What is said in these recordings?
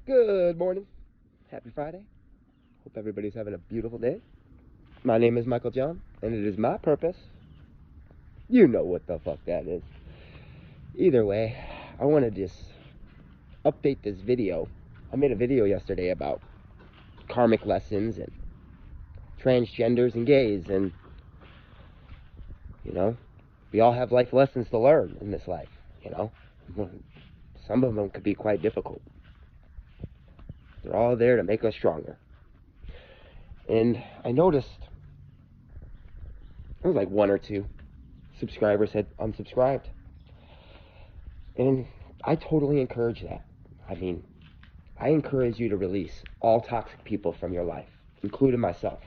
Good morning. Happy Friday. Hope everybody's having a beautiful day. My name is Michael John, and it is my purpose. You know what the fuck that is. Either way, I want to just update this video. I made a video yesterday about karmic lessons and transgenders and gays, and we all have life lessons to learn in this life. Some of them could be quite difficult. They're all there to make us stronger. And I noticed it was like one or two subscribers had unsubscribed. And I totally encourage that. I encourage you to release all toxic people from your life, including myself,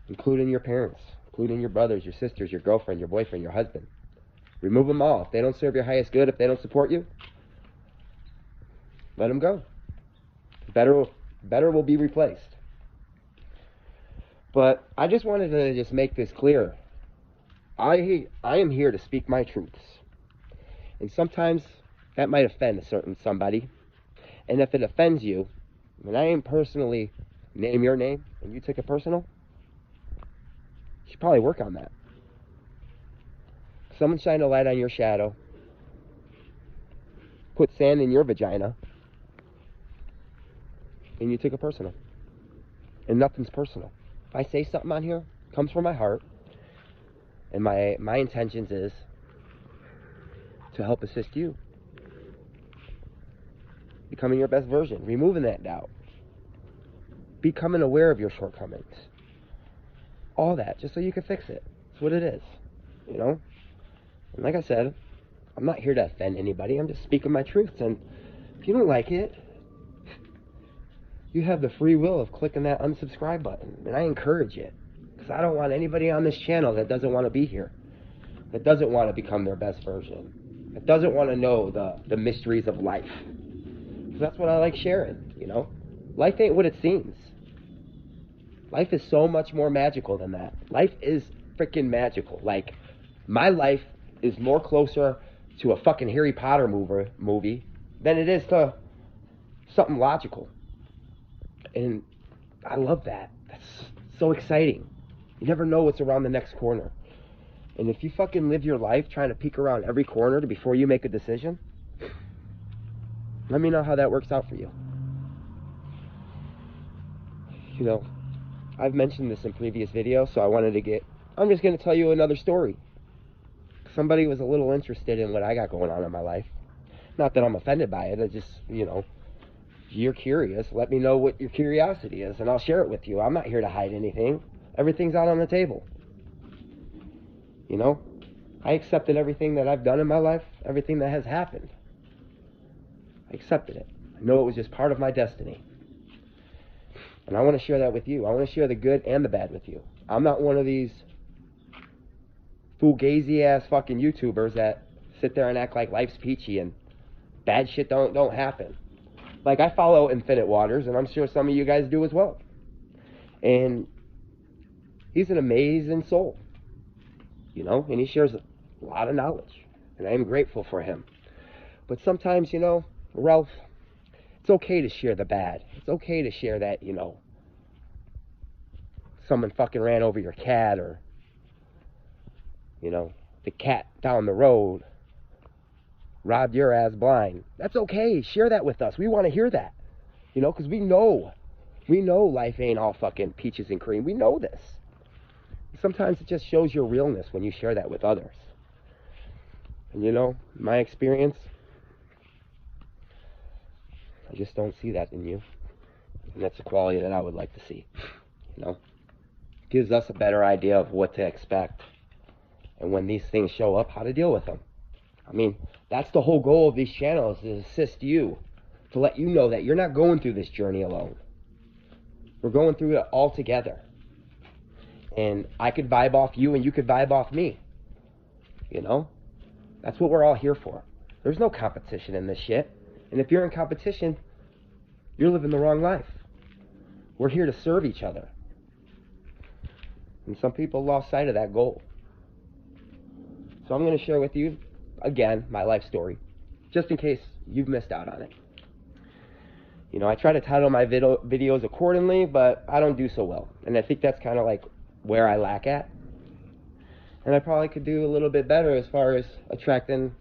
including your parents, including your brothers, your sisters, your girlfriend, your boyfriend, your husband. Remove them all. If they don't serve your highest good, if they don't support you, let them go. Better will be replaced. But I just wanted to just make this clear. I am here to speak my truths. And sometimes that might offend somebody. And if it offends you, and I ain't personally name your name, and you took it personal, you should probably work on that. Someone shine a light on your shadow. Put sand in your vagina. And you took it personal. And nothing's personal. If I say something on here, it comes from my heart. And my intentions is to help assist you. Becoming your best version. Removing that doubt. Becoming aware of your shortcomings. All that, just so you can fix it. That's what it is. And like I said, I'm not here to offend anybody. I'm just speaking my truths. And if you don't like it, you have the free will of clicking that unsubscribe button. And I encourage it. Because I don't want anybody on this channel that doesn't want to be here. That doesn't want to become their best version. That doesn't want to know the mysteries of life. So that's what I like sharing, Life ain't what it seems. Life is so much more magical than that. Life is freaking magical. Like, my life is more closer to a fucking Harry Potter movie than it is to something logical. And I love that. That's so exciting. You never know what's around the next corner. And if you fucking live your life trying to peek around every corner before you make a decision, let me know how that works out for you. I've mentioned this in previous videos, so I'm just going to tell you another story. Somebody was a little interested in what I got going on in my life. Not that I'm offended by it, I just, you're curious, let me know what your curiosity is, and I'll share it with you. I'm not here to hide anything. Everything's out on the table. I accepted everything that I've done in my life, everything that has happened. I accepted it. I know it was just part of my destiny. And I want to share that with you. I want to share the good and the bad with you. I'm not one of these fugazi ass fucking YouTubers that sit there and act like life's peachy and bad shit don't happen. Like, I follow Infinite Waters, and I'm sure some of you guys do as well. And he's an amazing soul, and he shares a lot of knowledge, and I am grateful for him. But sometimes, Ralph, it's okay to share the bad. It's okay to share that, someone fucking ran over your cat, or, the cat down the road robbed your ass blind. That's okay. Share that with us. We want to hear that. Because we know life ain't all fucking peaches and cream. We know this. Sometimes it just shows your realness when you share that with others. And my experience, I just don't see that in you. And that's a quality that I would like to see. Gives us a better idea of what to expect. And when these things show up, how to deal with them. That's the whole goal of these channels, is to assist you, to let you know that you're not going through this journey alone. We're going through it all together. And I could vibe off you, and you could vibe off me. That's what we're all here for. There's no competition in this shit. And if you're in competition, you're living the wrong life. We're here to serve each other. And some people lost sight of that goal. So I'm going to share with you, again, my life story, just in case you've missed out on it. You know, I try to title my videos accordingly, but I don't do so well. And I think that's kind of like where I lack at. And I probably could do a little bit better as far as attracting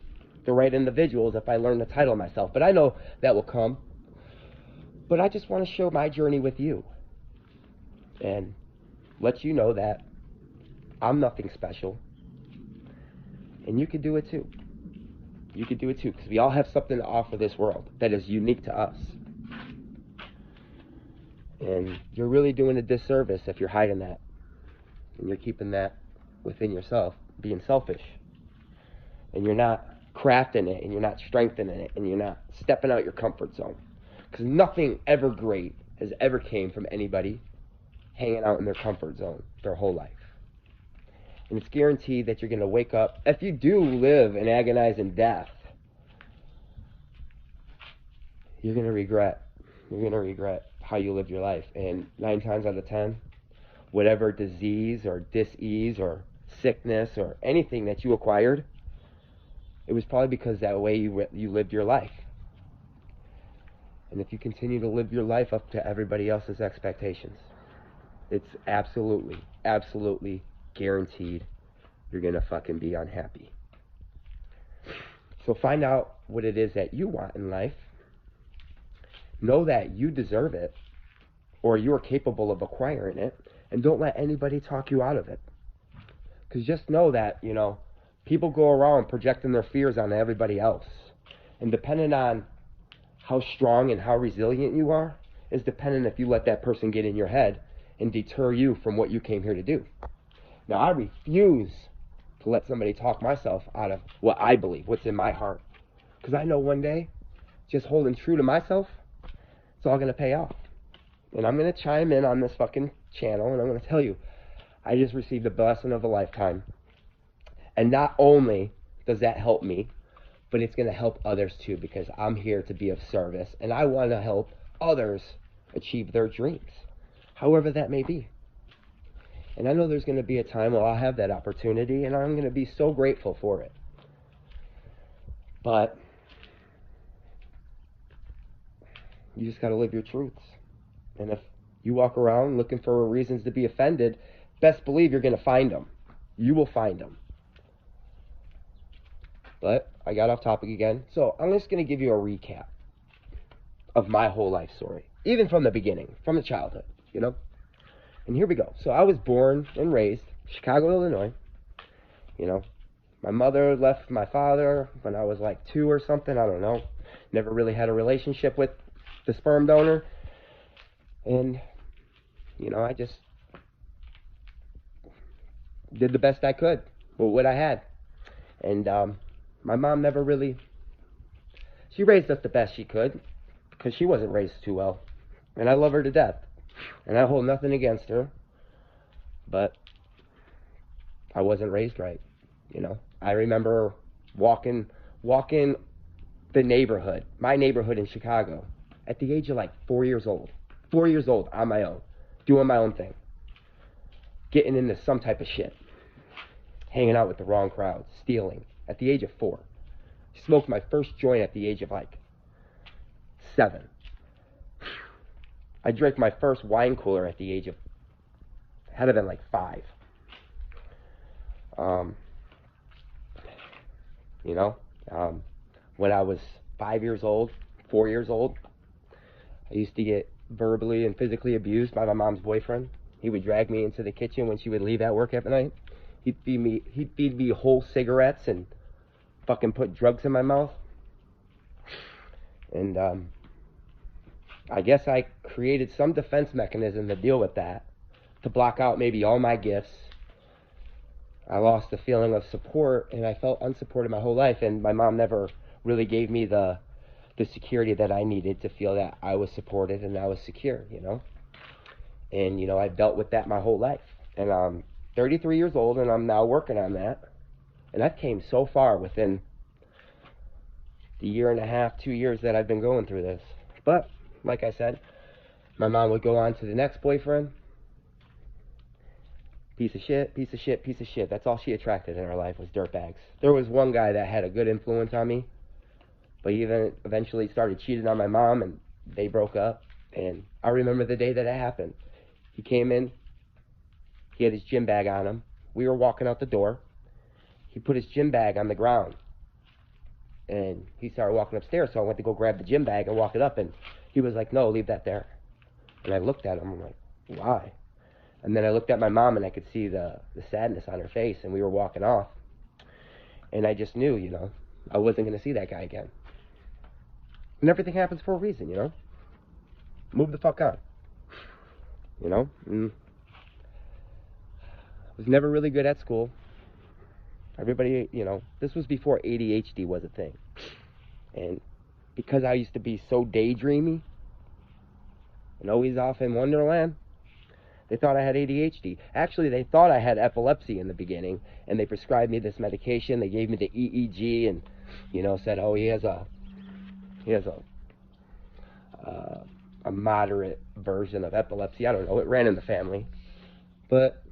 the right individuals if I learn to title myself. But I know that will come. But I just want to show my journey with you. And let you know that I'm nothing special. And you could do it too. You could do it too. Because we all have something to offer this world that is unique to us. And you're really doing a disservice if you're hiding that. And you're keeping that within yourself, being selfish. And you're not crafting it, and you're not strengthening it, and you're not stepping out your comfort zone. Because nothing ever great has ever came from anybody hanging out in their comfort zone their whole life. And it's guaranteed that you're going to wake up. If you do live an agonizing death, you're going to regret. You're going to regret how you lived your life. And 9 times out of 10, whatever disease or dis-ease or sickness or anything that you acquired, it was probably because that way you lived your life. And if you continue to live your life up to everybody else's expectations, it's absolutely, absolutely guaranteed you're going to fucking be unhappy. So find out what it is that you want in life. Know that you deserve it, or you're capable of acquiring it, and don't let anybody talk you out of it. Because just know that, you know, people go around projecting their fears on everybody else. And depending on how strong and how resilient you are, is dependent if you let that person get in your head and deter you from what you came here to do. Now, I refuse to let somebody talk myself out of what I believe, what's in my heart. Because I know one day, just holding true to myself, it's all going to pay off. And I'm going to chime in on this fucking channel, and I'm going to tell you, I just received a blessing of a lifetime. And not only does that help me, but it's going to help others too, because I'm here to be of service, and I want to help others achieve their dreams, however that may be. And I know there's going to be a time where I'll have that opportunity, and I'm going to be so grateful for it. But you just got to live your truths. And if you walk around looking for reasons to be offended, best believe you're going to find them. You will find them. But I got off topic again. So I'm just going to give you a recap of my whole life story. Even from the beginning, from the childhood, you know. And here we go. So I was born and raised in Chicago, Illinois. You know, my mother left my father when I was like 2 or something. I don't know. Never really had a relationship with the sperm donor. And, you know, I just did the best I could with what I had. And my mom never really, she raised us the best she could, because she wasn't raised too well. And I love her to death. And I hold nothing against her. But I wasn't raised right, you know. I remember walking the neighborhood, my neighborhood in Chicago, at the age of like 4 years old. 4 years old, on my own, doing my own thing. Getting into some type of shit. Hanging out with the wrong crowd. Stealing. At the age of 4. Smoked my first joint at the age of like 7. I drank my first wine cooler at the age of, had to have been like 5. You know, when I was 5 years old, 4 years old, I used to get verbally and physically abused by my mom's boyfriend. He would drag me into the kitchen when she would leave at work at night. He'd feed me whole cigarettes and fucking put drugs in my mouth. And I guess I created some defense mechanism to deal with that, to block out maybe all my gifts. I lost the feeling of support, and I felt unsupported my whole life, and my mom never really gave me the security that I needed to feel that I was supported and I was secure, you know. And, you know, I've dealt with that my whole life. And I'm 33 years old, and I'm now working on that. And I've came so far within the 1.5 to 2 years that I've been going through this. But, like I said, my mom would go on to the next boyfriend. Piece of shit, piece of shit, piece of shit. That's all she attracted in her life was dirtbags. There was one guy that had a good influence on me, but he eventually started cheating on my mom, and they broke up. And I remember the day that it happened. He came in. He had his gym bag on him. We were walking out the door. He put his gym bag on the ground. And he started walking upstairs, so I went to go grab the gym bag and walk it up. And he was like, no, leave that there. And I looked at him. I'm like, why? And then I looked at my mom, and I could see the sadness on her face. And we were walking off. And I just knew, you know, I wasn't going to see that guy again. And everything happens for a reason, you know. Move the fuck on. You know? And I was never really good at school. Everybody, you know, this was before ADHD was a thing. And because I used to be so daydreamy and always off in Wonderland, they thought I had ADHD. Actually, they thought I had epilepsy in the beginning, and they prescribed me this medication. They gave me the EEG and, you know, said, oh, he has a moderate version of epilepsy. I don't know. It ran in the family. But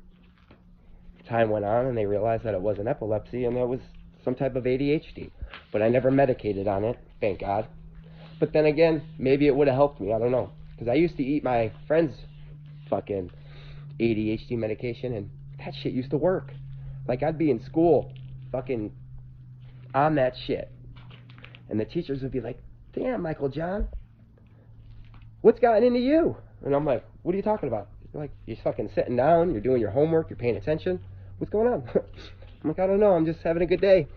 time went on, and they realized that it wasn't epilepsy, and it was some type of ADHD. But I never medicated on it, thank God. But then again, maybe it would have helped me. I don't know. Because I used to eat my friend's fucking ADHD medication, and that shit used to work. Like, I'd be in school fucking on that shit. And the teachers would be like, damn, Michael John, what's gotten into you? And I'm like, what are you talking about? They're like, you're fucking sitting down, you're doing your homework, you're paying attention. What's going on? I'm like, I don't know, I'm just having a good day.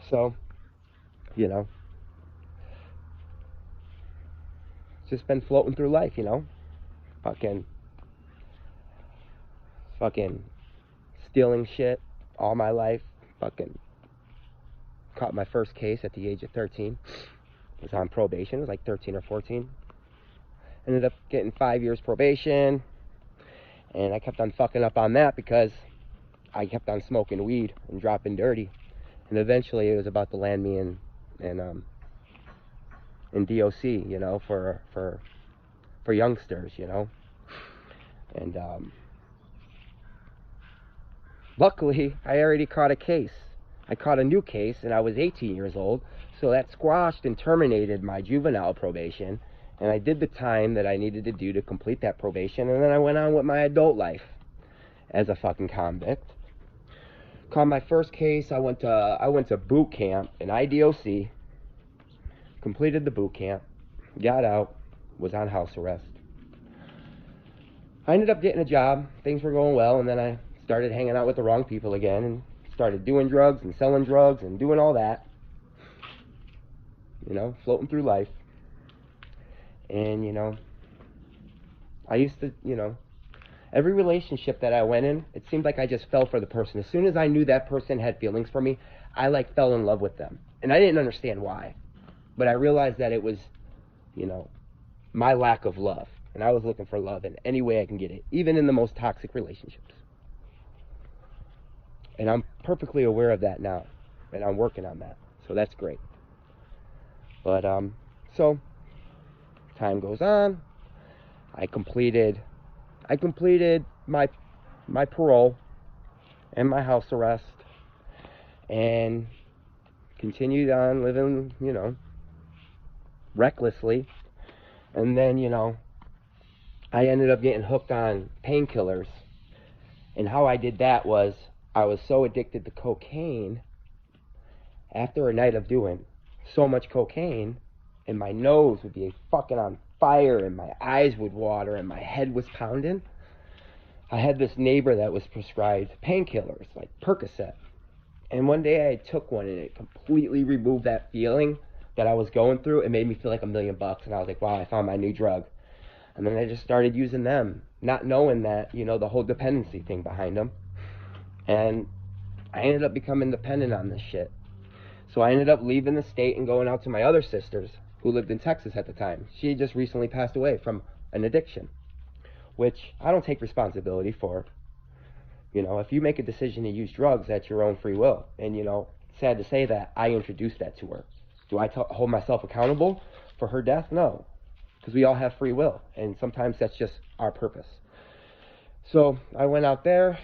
So, you know, just been floating through life, you know. Fucking stealing shit all my life. Fucking caught my first case at the age of 13. Was on probation. It was like 13 or 14. Ended up getting 5 years probation, and I kept on fucking up on that because I kept on smoking weed and dropping dirty, and eventually it was about to land me in DOC, you know, for youngsters, you know. And luckily I already caught a case. I caught a new case, and I was 18 years old, so that squashed and terminated my juvenile probation. And I did the time that I needed to do to complete that probation, and then I went on with my adult life as a fucking convict. Caught my first case. I went to boot camp in IDOC, completed the boot camp, got out, was on house arrest. I ended up getting a job. Things were going well, and then I started hanging out with the wrong people again, and started doing drugs and selling drugs and doing all that. You know, floating through life. And, you know, I used to, you know, every relationship that I went in, it seemed like I just fell for the person. As soon as I knew that person had feelings for me, I, like, fell in love with them. And I didn't understand why. But I realized that it was, you know, my lack of love. And I was looking for love in any way I can get it, even in the most toxic relationships. And I'm perfectly aware of that now. And I'm working on that. So that's great. But, so time goes on. I completed my parole and my house arrest, and continued on living, you know, recklessly. And then, you know, I ended up getting hooked on painkillers. And how I did that was, I was so addicted to cocaine, after a night of doing so much cocaine, and my nose would be fucking on fire, and my eyes would water, and my head was pounding. I had this neighbor that was prescribed painkillers, like Percocet. And one day I took one, and it completely removed that feeling that I was going through. It made me feel like $1,000,000, and I was like, wow, I found my new drug. And then I just started using them, not knowing that, you know, the whole dependency thing behind them. And I ended up becoming dependent on this shit. So I ended up leaving the state and going out to my other sisters, who lived in Texas at the time. She had just recently passed away from an addiction, which I don't take responsibility for. You know, if you make a decision to use drugs, that's your own free will. And, you know, sad to say that I introduced that to her. Do I hold myself accountable for her death? No, because we all have free will, and sometimes that's just our purpose. So I went out there,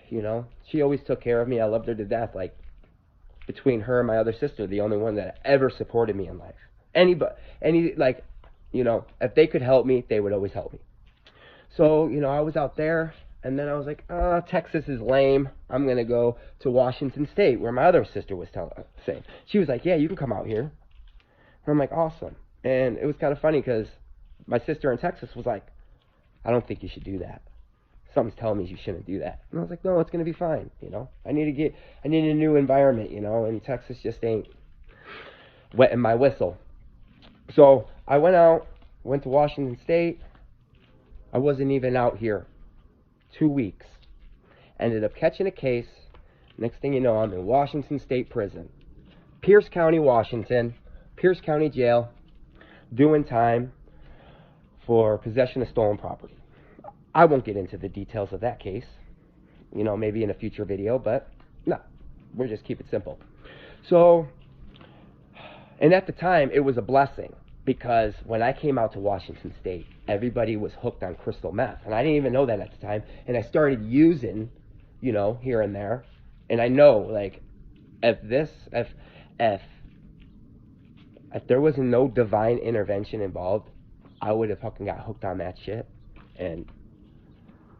you know, she always took care of me. I loved her to death. Like, between her and my other sister, the only one that ever supported me in life. like, you know, if they could help me, they would always help me. So, you know, I was out there, and then I was like, Texas is lame. I'm going to go to Washington State, where my other sister was saying. She was like, yeah, you can come out here. And I'm like, awesome. And it was kind of funny because my sister in Texas was like, I don't think you should do that. Something's telling me you shouldn't do that. And I was like, no, it's going to be fine, you know. I need a new environment, you know, and Texas just ain't wetting my whistle. So I went to Washington State. I wasn't even out here 2 weeks. Ended up catching a case. Next thing you know, I'm in Washington State Prison. Pierce County, Washington. Pierce County Jail. Doing time for possession of stolen property. I won't get into the details of that case. You know, maybe in a future video, but no. We'll just keep it simple. So, and at the time, it was a blessing. Because when I came out to Washington State, everybody was hooked on crystal meth. And I didn't even know that at the time. And I started using, you know, here and there. And I know, like, if there was no divine intervention involved, I would have fucking got hooked on that shit. And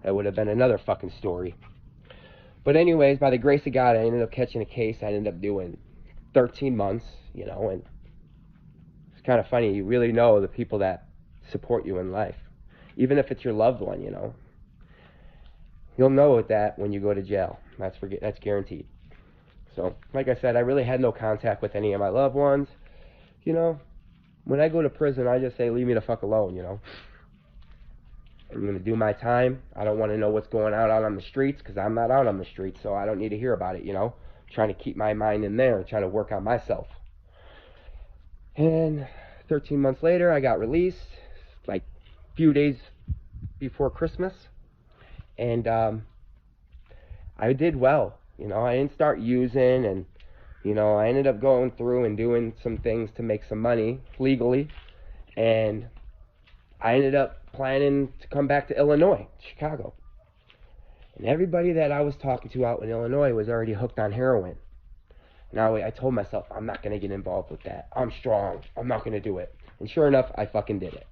that would have been another fucking story. But anyways, by the grace of God, I ended up catching a case. I ended up doing 13 months, you know, and kind of funny. You really know the people that support you in life, even if it's your loved one, you know. You'll know that when you go to jail. That's guaranteed. So, like I said, I really had no contact with any of my loved ones. You know, when I go to prison, I just say, leave me the fuck alone, you know. I'm going to do my time. I don't want to know what's going out on the streets because I'm not out on the streets, so I don't need to hear about it, you know. I'm trying to keep my mind in there and trying to work on myself. And 13 months later, I got released, like a few days before Christmas. And I did well. You know, I didn't start using, and, you know, I ended up going through and doing some things to make some money legally. And I ended up planning to come back to Illinois, Chicago. And everybody that I was talking to out in Illinois was already hooked on heroin. Now, I told myself, I'm not going to get involved with that. I'm strong. I'm not going to do it. And sure enough, I fucking did it.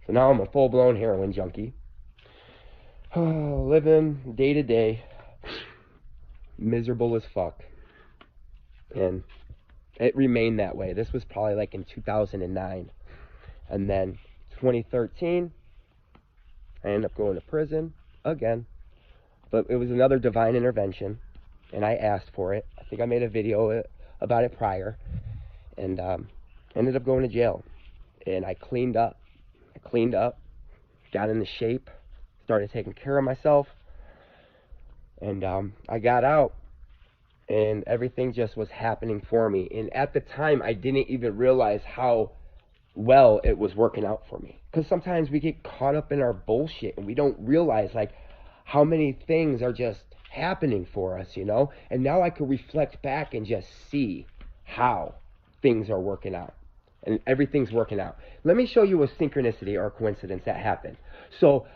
So now I'm a full-blown heroin junkie. Living day to day. Miserable as fuck. And it remained that way. This was probably like in 2009. And then 2013, I ended up going to prison again. But it was another divine intervention. And I asked for it. I think I made a video about it prior. And ended up going to jail. And I cleaned up. Got into shape. Started taking care of myself. And I got out. And everything just was happening for me. And at the time, I didn't even realize how well it was working out for me. Because sometimes we get caught up in our bullshit. And we don't realize, like, how many things are just happening for us, you know. And now I can reflect back and just see how things are working out, and everything's working out. Let me show you a synchronicity or a coincidence that happened. So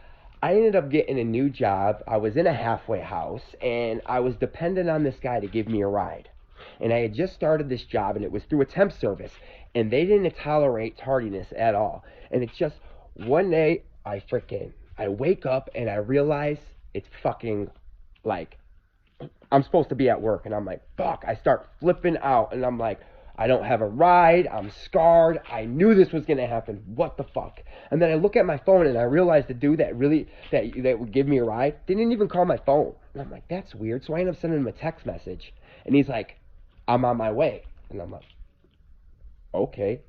I ended up getting a new job. I was in a halfway house, and I was dependent on this guy to give me a ride. And I had just started this job, and it was through a temp service, and they didn't tolerate tardiness at all. And it's just one day I wake up and I realize it's fucking, like, I'm supposed to be at work, and I'm like, fuck. I start flipping out, and I'm like, I don't have a ride. I'm scarred. I knew this was going to happen. What the fuck? And then I look at my phone, and I realize the dude that would give me a ride didn't even call my phone. And I'm like, that's weird. So I end up sending him a text message, and he's like, I'm on my way. And I'm like, okay.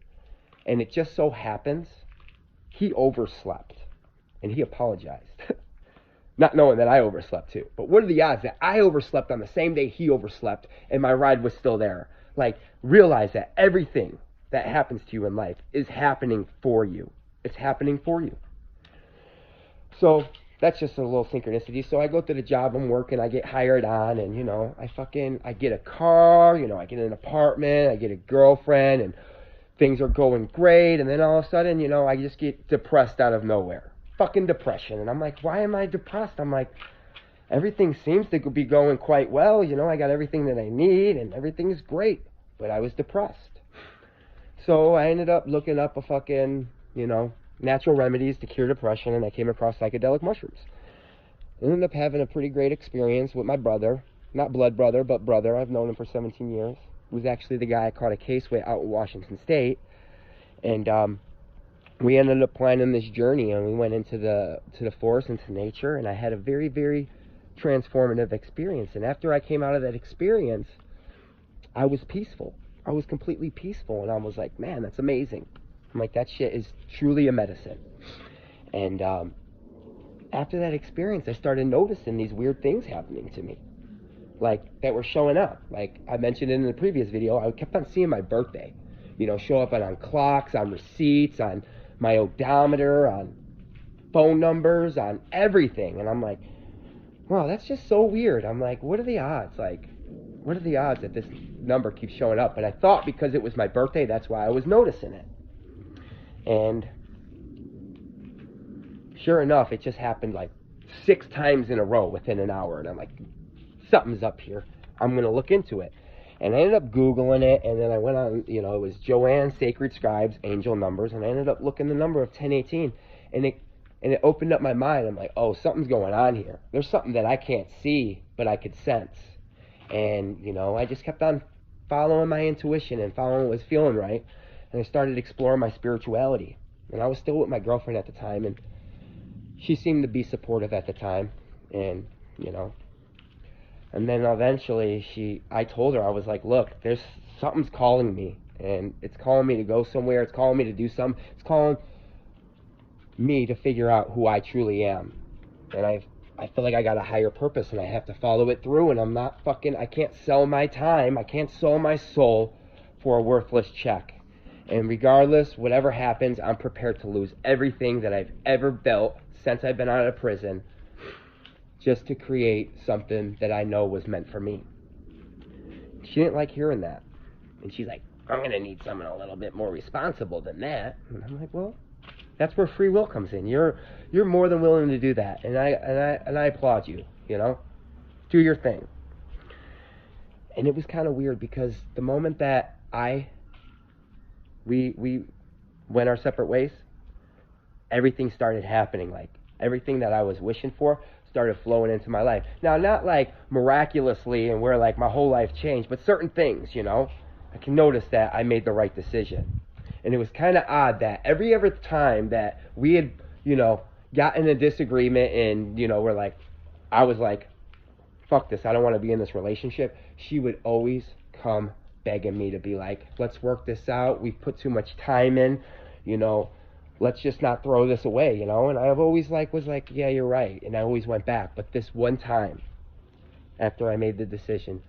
And it just so happens he overslept, and he apologized. Not knowing that I overslept too. But what are the odds that I overslept on the same day he overslept and my ride was still there? Like, realize that everything that happens to you in life is happening for you. It's happening for you. So that's just a little synchronicity. So I go to the job I'm working, I get hired on, and, you know, I get a car, you know, I get an apartment, I get a girlfriend, and things are going great. And then all of a sudden, you know, I just get depressed out of nowhere. Fucking depression. And I'm like, why am I depressed? I'm like, everything seems to be going quite well, you know, I got everything that I need and everything is great, but I was depressed. So I ended up looking up a fucking, natural remedies to cure depression, and I came across psychedelic mushrooms. I ended up having a pretty great experience with my brother. Not blood brother, but brother. I've known him for 17 years. He was actually the guy I caught a case with out in Washington State. And we ended up planning this journey, and we went into the forest, into nature, and I had a very, very transformative experience. And after I came out of that experience, I was peaceful. I was completely peaceful, and I was like, man, that's amazing. I'm like, that shit is truly a medicine. And after that experience, I started noticing these weird things happening to me, like that were showing up. Like I mentioned in the previous video, I kept on seeing my birthday, show up on clocks, on receipts, on my odometer, on phone numbers, on everything. And I'm like, wow, that's just so weird. I'm like, what are the odds? Like, what are the odds that this number keeps showing up? But I thought because it was my birthday, that's why I was noticing it. And sure enough, it just happened like 6 times in a row within an hour. And I'm like, something's up here. I'm going to look into it. And I ended up Googling it, and then I went on, it was Joanne Sacred Scribes, Angel Numbers, and I ended up looking the number of 1018, and it opened up my mind. I'm like, oh, something's going on here. There's something that I can't see, but I could sense. And, I just kept on following my intuition and following what was feeling right, and I started exploring my spirituality. And I was still with my girlfriend at the time, and she seemed to be supportive at the time, and, and then eventually I told her, I was like, look, there's something's calling me, and it's calling me to go somewhere, it's calling me to do something, it's calling me to figure out who I truly am. And I feel like I got a higher purpose, and I have to follow it through, and I can't sell my time, I can't sell my soul for a worthless check. And regardless, whatever happens, I'm prepared to lose everything that I've ever built since I've been out of prison, just to create something that I know was meant for me. She didn't like hearing that. And she's like, I'm going to need someone a little bit more responsible than that. And I'm like, well, that's where free will comes in. You're more than willing to do that. And I applaud you, Do your thing. And it was kind of weird because the moment that we went our separate ways, everything started happening. Like everything that I was wishing for started flowing into my life. Now, not like miraculously and where like my whole life changed, but certain things, I can notice that I made the right decision. And it was kind of odd that every other time that we had, gotten a disagreement and, I was like, fuck this, I don't want to be in this relationship, she would always come begging me to be like, let's work this out, we've put too much time in, let's just not throw this away, and I've always was like, yeah, you're right, and I always went back. But this one time, after I made the decision,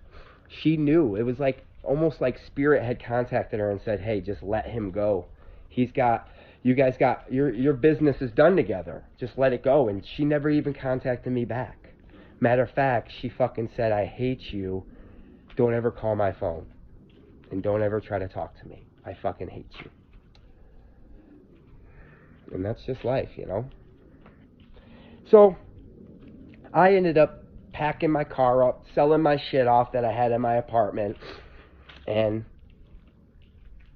she knew. It was like, almost like spirit had contacted her and said, hey, just let him go. You guys got, your business is done together, just let it go. And she never even contacted me back. Matter of fact, she fucking said, I hate you, don't ever call my phone, and don't ever try to talk to me, I fucking hate you. And that's just life, So, I ended up packing my car up, selling my shit off that I had in my apartment, and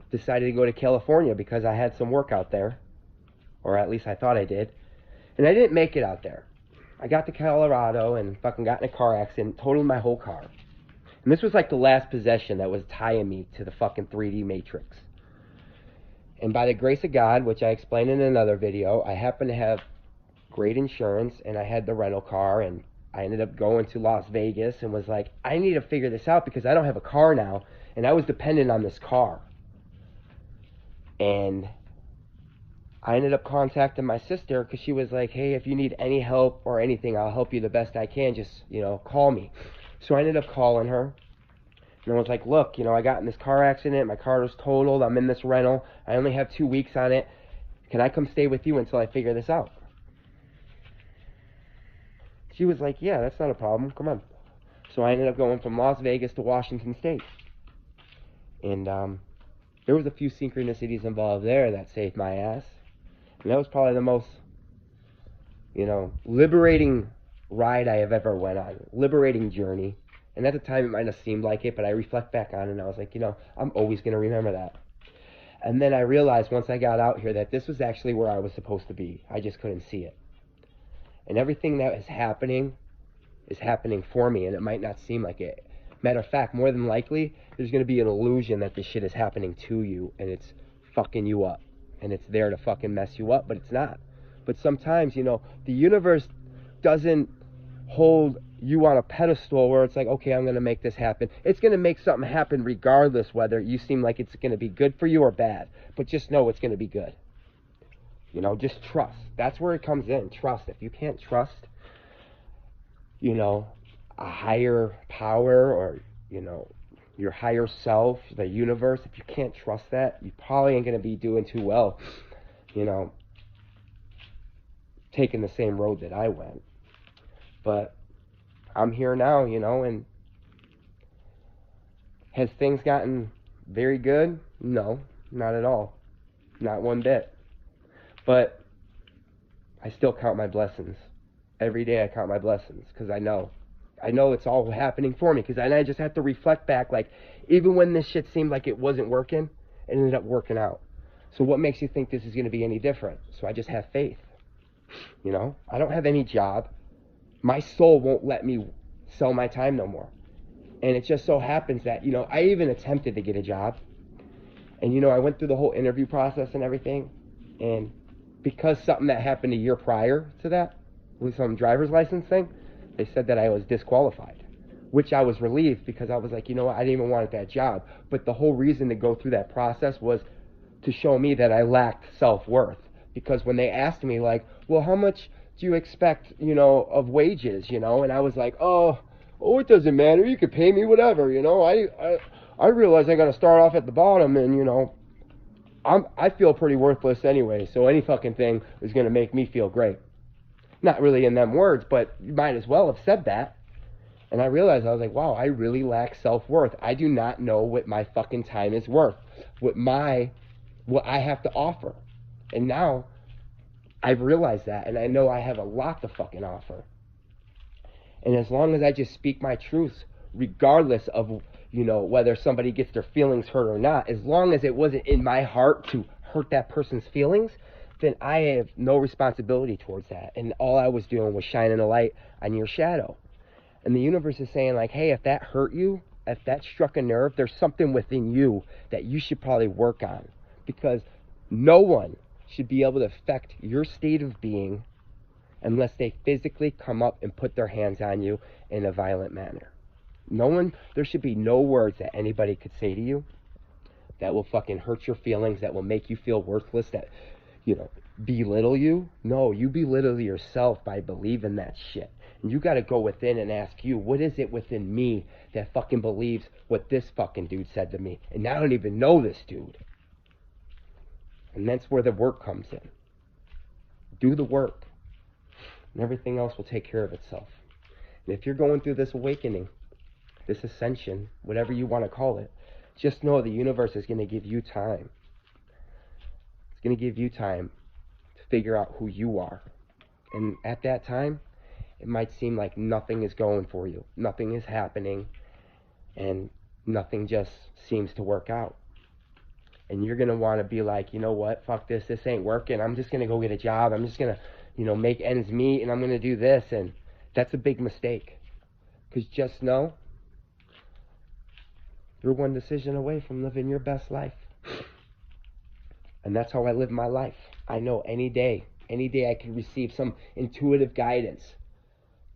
decided to go to California because I had some work out there. Or at least I thought I did. And I didn't make it out there. I got to Colorado and fucking got in a car accident, totaled my whole car. And this was like the last possession that was tying me to the fucking 3D Matrix. And by the grace of God, which I explained in another video, I happened to have great insurance, and I had the rental car, and I ended up going to Las Vegas and was like, I need to figure this out because I don't have a car now, and I was dependent on this car. And I ended up contacting my sister because she was like, hey, if you need any help or anything, I'll help you the best I can, just, call me. So I ended up calling her. And I was like, look, I got in this car accident, my car was totaled, I'm in this rental, I only have 2 weeks on it, can I come stay with you until I figure this out? She was like, yeah, that's not a problem, come on. So I ended up going from Las Vegas to Washington State. And there was a few synchronicities involved there that saved my ass. And that was probably the most, liberating ride I have ever went on, liberating journey. And at the time, it might have seemed like it, but I reflect back on it, and I was like, I'm always going to remember that. And then I realized once I got out here that this was actually where I was supposed to be. I just couldn't see it. And everything that is happening for me, and it might not seem like it. Matter of fact, more than likely, there's going to be an illusion that this shit is happening to you, and it's fucking you up. And it's there to fucking mess you up, but it's not. But sometimes, you know, the universe doesn't hold you on a pedestal where it's like, okay, I'm going to make this happen. It's going to make something happen regardless whether you seem like it's going to be good for you or bad. But just know it's going to be good. You know, just trust. That's where it comes in. Trust. If you can't trust, you know, a higher power or, you know, your higher self, the universe, if you can't trust that, you probably ain't going to be doing too well, you know, taking the same road that I went. But I'm here now, you know, and has things gotten very good? No, not at all. Not one bit. But I still count my blessings. Every day I count my blessings because I know it's all happening for me. Because I just have to reflect back, like, even when this shit seemed like it wasn't working, it ended up working out. So what makes you think this is going to be any different? So I just have faith. You know, I don't have any job. My soul won't let me sell my time no more. And it just so happens that, you know, I even attempted to get a job. And, you know, I went through the whole interview process and everything. And because something that happened a year prior to that, with some driver's license thing, they said that I was disqualified, which I was relieved because I was like, you know what, I didn't even want that job. But the whole reason to go through that process was to show me that I lacked self-worth. Because when they asked me, like, well, how much do you expect, you know, of wages, you know? And I was like, oh, it doesn't matter. You could pay me whatever, you know. I realize I got to start off at the bottom, and, you know, I feel pretty worthless anyway, so any fucking thing is going to make me feel great. Not really in them words, but you might as well have said that. And I realized, I was like, wow, I really lack self-worth. I do not know what my fucking time is worth, what I have to offer. And now I've realized that, and I know I have a lot to fucking offer. And as long as I just speak my truths, regardless of, you know, whether somebody gets their feelings hurt or not, as long as it wasn't in my heart to hurt that person's feelings, then I have no responsibility towards that. And all I was doing was shining a light on your shadow. And the universe is saying, like, hey, if that hurt you, if that struck a nerve, there's something within you that you should probably work on. Because no one should be able to affect your state of being unless they physically come up and put their hands on you in a violent manner. There should be no words that anybody could say to you that will fucking hurt your feelings, that will make you feel worthless, that, you know, belittle you. No, you belittle yourself by believing that shit. And you got to go within and ask you, what is it within me that fucking believes what this fucking dude said to me? And I don't even know this dude. And that's where the work comes in. Do the work, and everything else will take care of itself. And if you're going through this awakening, this ascension, whatever you want to call it, just know the universe is going to give you time. It's going to give you time to figure out who you are. And at that time, it might seem like nothing is going for you. Nothing is happening. And nothing just seems to work out. And you're going to want to be like, you know what, fuck this ain't working. I'm just going to go get a job. I'm just going to, you know, make ends meet, and I'm going to do this. And that's a big mistake. Because just know, you're one decision away from living your best life. And that's how I live my life. I know any day I can receive some intuitive guidance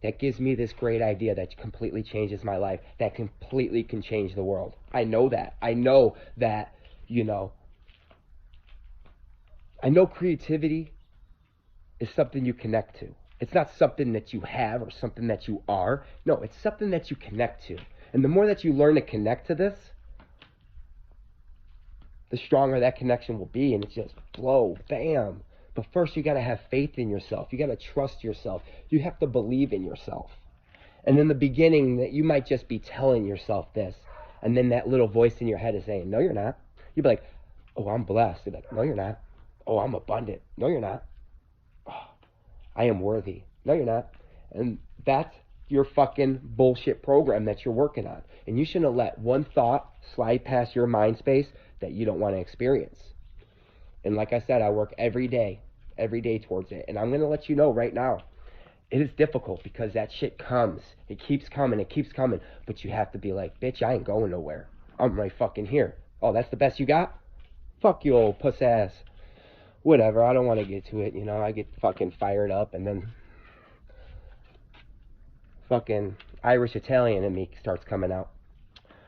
that gives me this great idea that completely changes my life, that completely can change the world. I know that. I know that, you know, I know creativity is something you connect to. It's not something that you have or something that you are. No, it's something that you connect to. And the more that you learn to connect to this, the stronger that connection will be. And it's just blow, bam. But first you got to have faith in yourself. You got to trust yourself. You have to believe in yourself. And in the beginning, that you might just be telling yourself this. And then that little voice in your head is saying, no, you're not. You'd be like, oh, I'm blessed. You'd be like, no, you're not. Oh, I'm abundant. No, you're not. Oh, I am worthy. No, you're not. And that's your fucking bullshit program that you're working on. And you shouldn't let one thought slide past your mind space that you don't want to experience. And like I said, I work every day towards it. And I'm going to let you know right now, it is difficult because that shit comes. It keeps coming. But you have to be like, bitch, I ain't going nowhere. I'm right fucking here. Oh, that's the best you got? Fuck you, old puss ass. Whatever, I don't want to get to it, you know. I get fucking fired up, and then fucking Irish Italian in me starts coming out.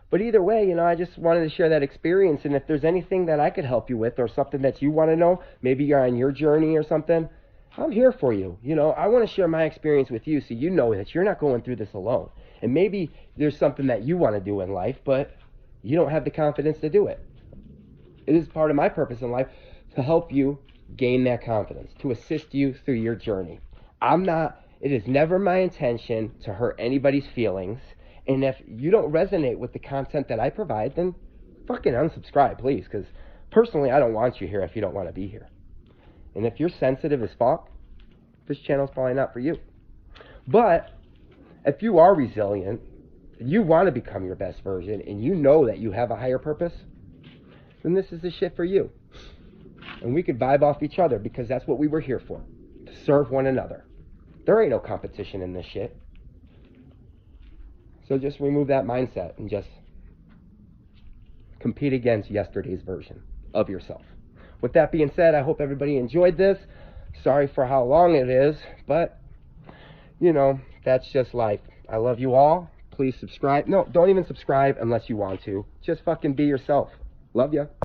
But either way, you know, I just wanted to share that experience. And if there's anything that I could help you with or something that you want to know, maybe you're on your journey or something, I'm here for you. You know, I want to share my experience with you so you know that you're not going through this alone. And maybe there's something that you want to do in life, but you don't have the confidence to do it. It is part of my purpose in life to help you gain that confidence, to assist you through your journey. It is never my intention to hurt anybody's feelings. And if you don't resonate with the content that I provide, then fucking unsubscribe, please. Because personally, I don't want you here if you don't want to be here. And if you're sensitive as fuck, this channel's probably not for you. But if you are resilient, you want to become your best version, and you know that you have a higher purpose, then this is the shit for you. And we could vibe off each other because that's what we were here for, to serve one another. There ain't no competition in this shit. So just remove that mindset and just compete against yesterday's version of yourself. With that being said, I hope everybody enjoyed this. Sorry for how long it is, but, you know, that's just life. I love you all. Please subscribe. No, don't even subscribe unless you want to. Just fucking be yourself. Love ya.